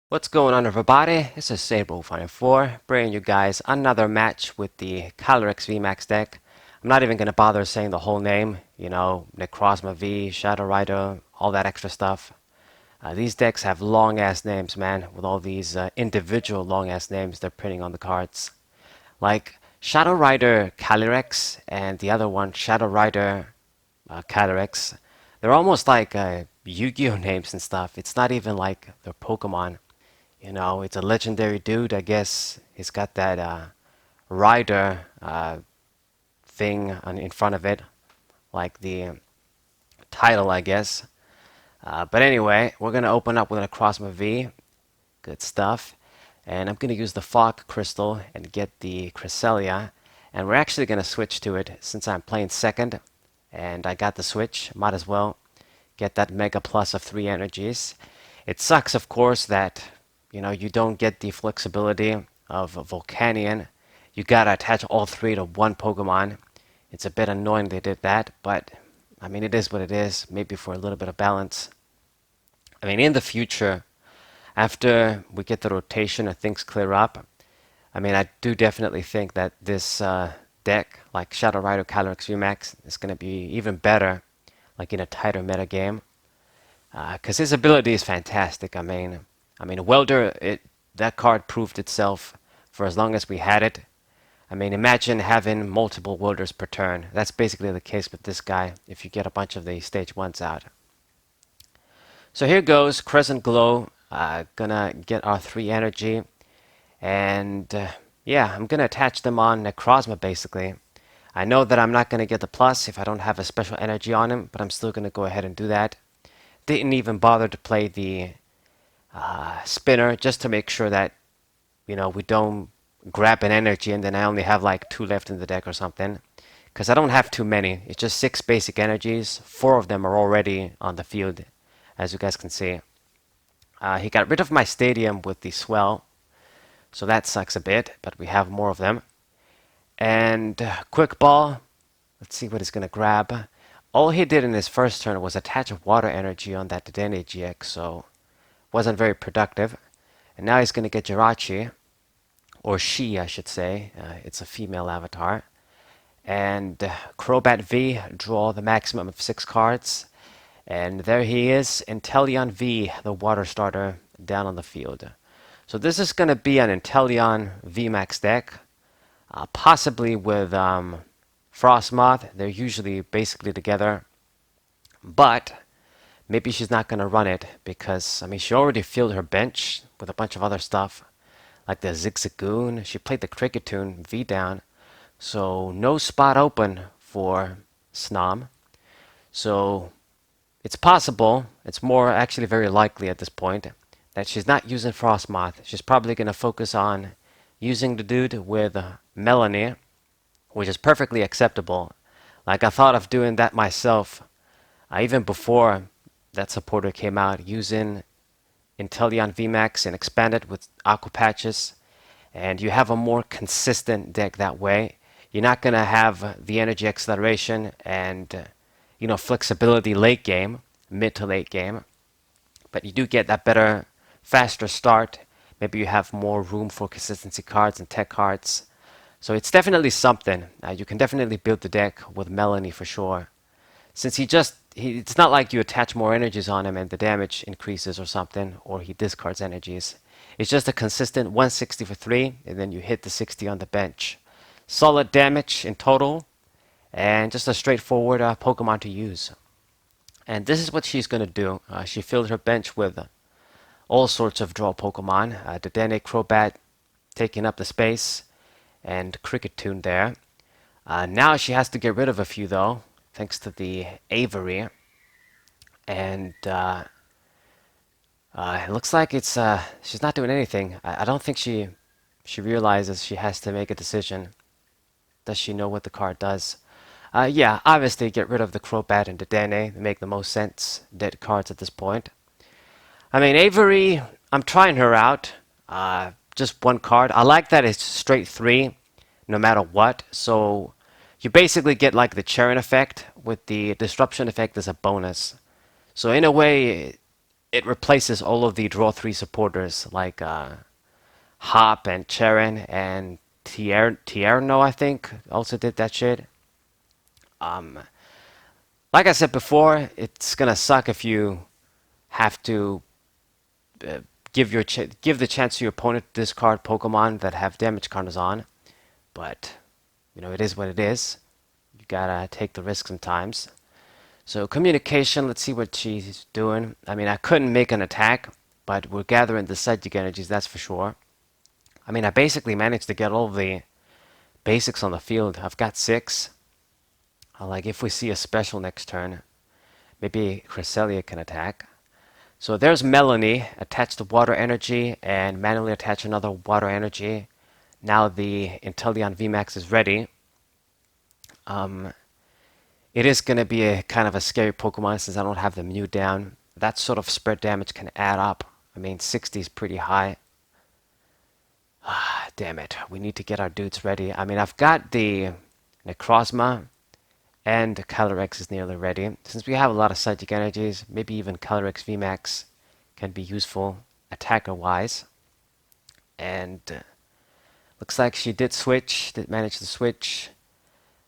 What's going on, everybody? This is Sable54 bringing you guys another match with the Calyrex VMAX deck. I'm not even going to bother saying the whole name, Necrozma V, Shadow Rider, all that extra stuff. These decks have long-ass names, man, with all these individual long-ass names they're printing on the cards. Like Shadow Rider Calyrex and the other one, Shadow Rider Calyrex. They're almost like Yu-Gi-Oh names and stuff. It's not even like their Pokemon. It's a legendary dude. I guess he's got that rider thing in front of it, like the title, I guess. But anyway, we're gonna open up with an Necrozma V. Good stuff. And I'm gonna use the Fog Crystal and get the Cresselia. And we're actually gonna switch to it since I'm playing second, and I got the switch. Might as well get that Mega Plus of 3 energies. It sucks, of course, that you don't get the flexibility of Volcanion. You gotta attach all 3 to one Pokemon. It's a bit annoying they did that, but I mean, it is what it is. Maybe for a little bit of balance. I mean, in the future, after we get the rotation and things clear up, I mean, I do definitely think that this deck, like Shadow Rider Calyrex VMAX, is going to be even better, like in a tighter meta game. Because his ability is fantastic. I mean, Welder, that card proved itself for as long as we had it. I mean, imagine having multiple Welders per turn. That's basically the case with this guy if you get a bunch of the stage 1s out. So here goes, Crescent Glow. Gonna get our 3 energy. And yeah, I'm gonna attach them on Necrozma basically. I know that I'm not gonna get the plus if I don't have a special energy on him, but I'm still gonna go ahead and do that. Didn't even bother to play the spinner just to make sure that we don't grab an energy and then I only have like 2 left in the deck or something, because I don't have too many. It's just 6 basic energies. 4 of them are already on the field, as you guys can see. He got rid of my stadium with the swell, so that sucks a bit, but we have more of them. And quick ball, let's see what he's gonna grab. All he did in his first turn was attach a water energy on that Dedenne GX, so wasn't very productive. And now he's going to get Jirachi, or she, I should say. It's a female avatar. And Crobat V, draw the maximum of 6 cards. And there he is, Inteleon V, the water starter, down on the field. So this is going to be an Inteleon VMAX deck, possibly with Frostmoth. They're usually basically together. But maybe she's not going to run it because, I mean, she already filled her bench with a bunch of other stuff, like the Zigzagoon. She played the Cricketune V down, so no spot open for Snom. So it's possible, it's more actually very likely at this point, that she's not using Frostmoth. She's probably going to focus on using the dude with Melanie, which is perfectly acceptable. Like, I thought of doing that myself, even before that supporter came out, using Inteleon VMAX and expand it with Aqua Patches, and you have a more consistent deck that way. You're not going to have the energy acceleration and flexibility late game, mid to late game, but you do get that better, faster start. Maybe you have more room for consistency cards and tech cards. So it's definitely something. You can definitely build the deck with Melanie for sure. Since it's not like you attach more energies on him and the damage increases or something, or he discards energies. It's just a consistent 160 for 3, and then you hit the 60 on the bench. Solid damage in total, and just a straightforward Pokemon to use. And this is what she's going to do. She filled her bench with all sorts of draw Pokemon. Dedenne, Crobat taking up the space, and Cricketune there. Now she has to get rid of a few though, thanks to the Avery. And it looks like she's not doing anything. I don't think she realizes she has to make a decision. Does she know what the card does? Yeah, obviously get rid of the Crobat and Dedenne. They make the most sense. Dead cards at this point. I mean, Avery, I'm trying her out. Just one card. I like that it's straight 3, no matter what. So you basically get like the Charon effect with the disruption effect as a bonus. So in a way, it replaces all of the draw 3 supporters like Hop and Charon and Tierno, I think, also did that shit. Um, like I said before, it's gonna suck if you have to uh, give the chance to your opponent to discard Pokemon that have damage counters on. But you know, it is what it is. You gotta take the risk sometimes. So communication, let's see what she's doing. I mean, I couldn't make an attack, but we're gathering the psychic energies, that's for sure. I mean, I basically managed to get all of the basics on the field. I've got 6. Like if we see a special next turn, maybe Cresselia can attack. So there's Melanie, attach the water energy and manually attach another water energy. Now the Inteleon VMAX is ready. It is going to be a kind of a scary Pokemon since I don't have the Mew down. That sort of spread damage can add up. I mean, 60 is pretty high. Ah, damn it. We need to get our dudes ready. I mean, I've got the Necrozma and Calyrex is nearly ready. Since we have a lot of psychic energies, maybe even Calyrex VMAX can be useful attacker-wise. And looks like she did manage to switch.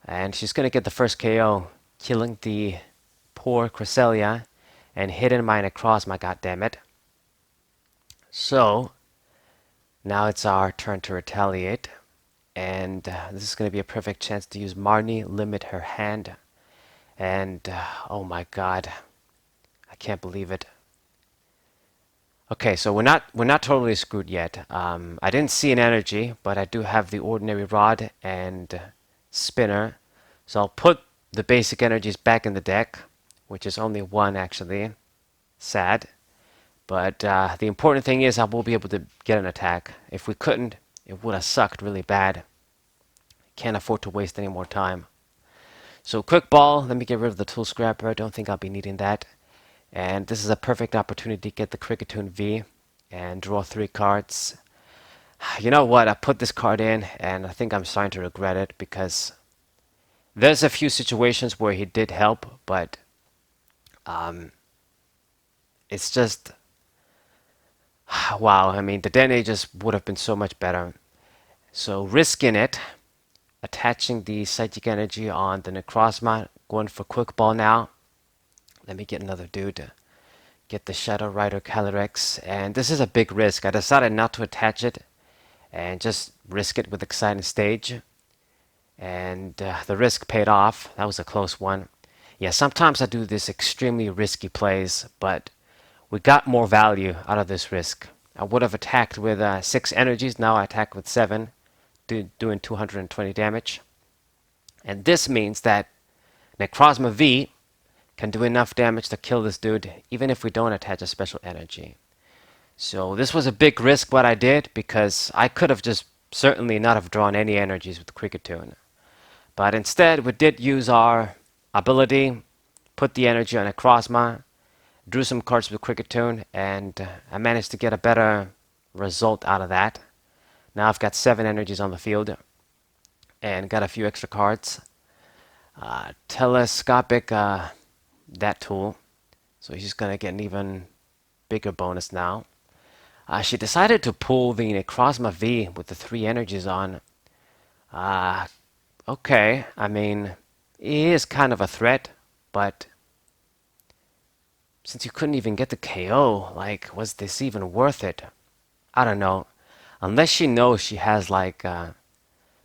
And she's going to get the first KO, killing the poor Cresselia and hitting my Necrozma, goddammit. So, now it's our turn to retaliate. And this is going to be a perfect chance to use Marnie, limit her hand. And, oh my god, I can't believe it. Okay, so we're not totally screwed yet. I didn't see an energy, but I do have the ordinary rod and spinner. So I'll put the basic energies back in the deck, which is only 1 actually. Sad. But the important thing is I will be able to get an attack. If we couldn't, it would have sucked really bad. Can't afford to waste any more time. So quick ball, let me get rid of the tool scrapper. I don't think I'll be needing that. And this is a perfect opportunity to get the Cricketune V and draw 3 cards. You know what, I put this card in and I think I'm starting to regret it because there's a few situations where he did help, but it's just, wow, I mean, the DNA just would have been so much better. So risking it, attaching the Psychic Energy on the Necrozma, going for Quick Ball now. Let me get another dude to get the Shadow Rider Calyrex, and this is a big risk. I decided not to attach it and just risk it with Exciting Stage. And the risk paid off. That was a close one. Yeah, sometimes I do this extremely risky plays, but we got more value out of this risk. I would have attacked with 6 energies, now I attack with 7, doing 220 damage. And this means that Necrozma V can do enough damage to kill this dude, even if we don't attach a special energy. So this was a big risk what I did, because I could have just certainly not have drawn any energies with Cricketune. But instead, we did use our ability, put the energy on Necrozma, drew some cards with Cricketune, and I managed to get a better result out of that. Now I've got 7 energies on the field, and got a few extra cards. Telescopic, that tool. So she's going to get an even bigger bonus now. She decided to pull the Necrozma V with the 3 energies on. Okay, I mean, he is kind of a threat, but since you couldn't even get the KO, like, was this even worth it? I don't know. Unless she knows she has, like,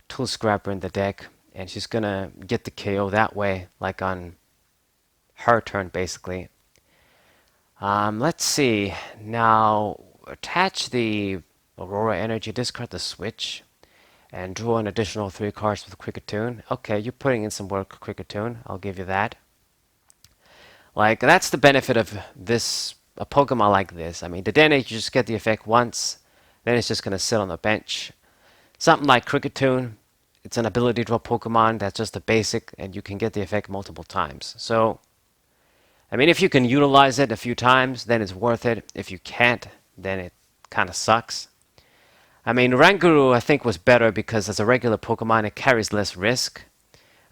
Tool Scrapper in the deck, and she's gonna get the KO that way, like on her turn, basically. Let's see. Now, attach the Aurora Energy, discard the switch, and draw an additional 3 cards with Cricketune. Okay, you're putting in some work, Cricketune. I'll give you that. Like, that's the benefit of this, a Pokemon like this. I mean, the DNA, you just get the effect once, then it's just going to sit on the bench. Something like Cricketune, it's an ability draw Pokemon that's just a basic, and you can get the effect multiple times. So, I mean, if you can utilize it a few times, then it's worth it. If you can't, then it kind of sucks. I mean, Ranguru, I think, was better because as a regular Pokemon, it carries less risk.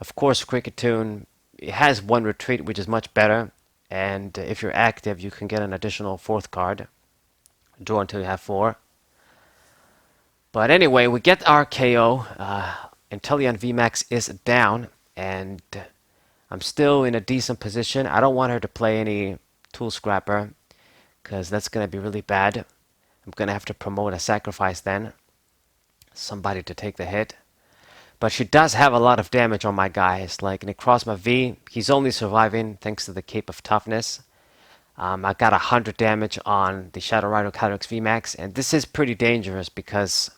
Of course, Cricketune, it has 1 retreat, which is much better, and if you're active, you can get an additional 4th card. Draw until you have 4. But anyway, we get our KO. Inteleon VMAX is down, and I'm still in a decent position. I don't want her to play any Tool Scrapper, because that's going to be really bad. I'm going to have to promote a sacrifice then. Somebody to take the hit. But she does have a lot of damage on my guys. Like Necrozma V, he's only surviving thanks to the Cape of Toughness. I got 100 damage on the Shadow Rider Calyrex VMAX, and this is pretty dangerous because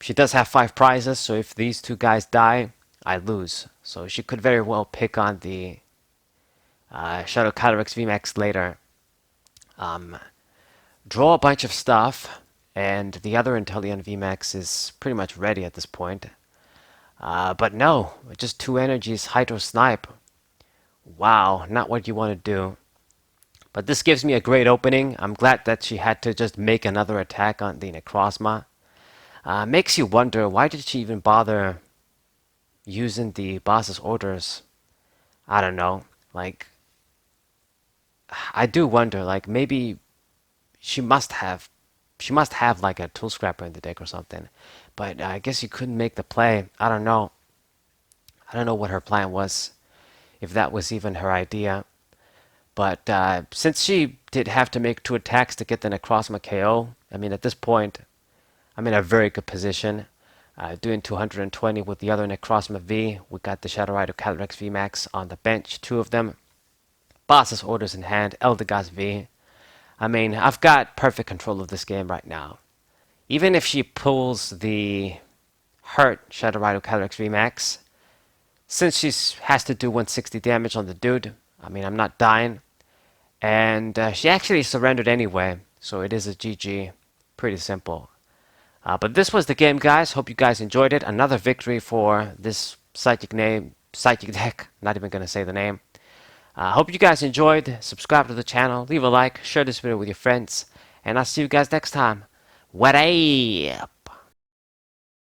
she does have 5 prizes, so if these 2 guys die, I lose. So she could very well pick on the Shadow Calyrex VMAX later. Draw a bunch of stuff, and the other Inteleon VMAX is pretty much ready at this point. But no, just 2 energies, Hydro Snipe. Wow, not what you want to do. But this gives me a great opening. I'm glad that she had to just make another attack on the Necrozma. Makes you wonder, why did she even bother using the boss's orders? I don't know. Like, I do wonder, like, maybe she must have like a Tool Scrapper in the deck or something. But I guess you couldn't make the play. I don't know. I don't know what her plan was, if that was even her idea. But since she did have to make 2 attacks to get the Necrozma KO, I mean, at this point, I'm in a very good position. Doing 220 with the other Necrozma V. We got the Shadow Rider Calyrex VMAX on the bench, 2 of them. Boss's orders in hand, Eldegoss V. I mean, I've got perfect control of this game right now. Even if she pulls the hurt Shadow Rider Calyrex VMAX, since she has to do 160 damage on the dude, I mean, I'm not dying. And she actually surrendered anyway, so it is a GG. Pretty simple. But this was the game, guys. Hope you guys enjoyed it. Another victory for this psychic deck. Not even going to say the name. Hope you guys enjoyed. Subscribe to the channel. Leave a like. Share this video with your friends. And I'll see you guys next time. What up?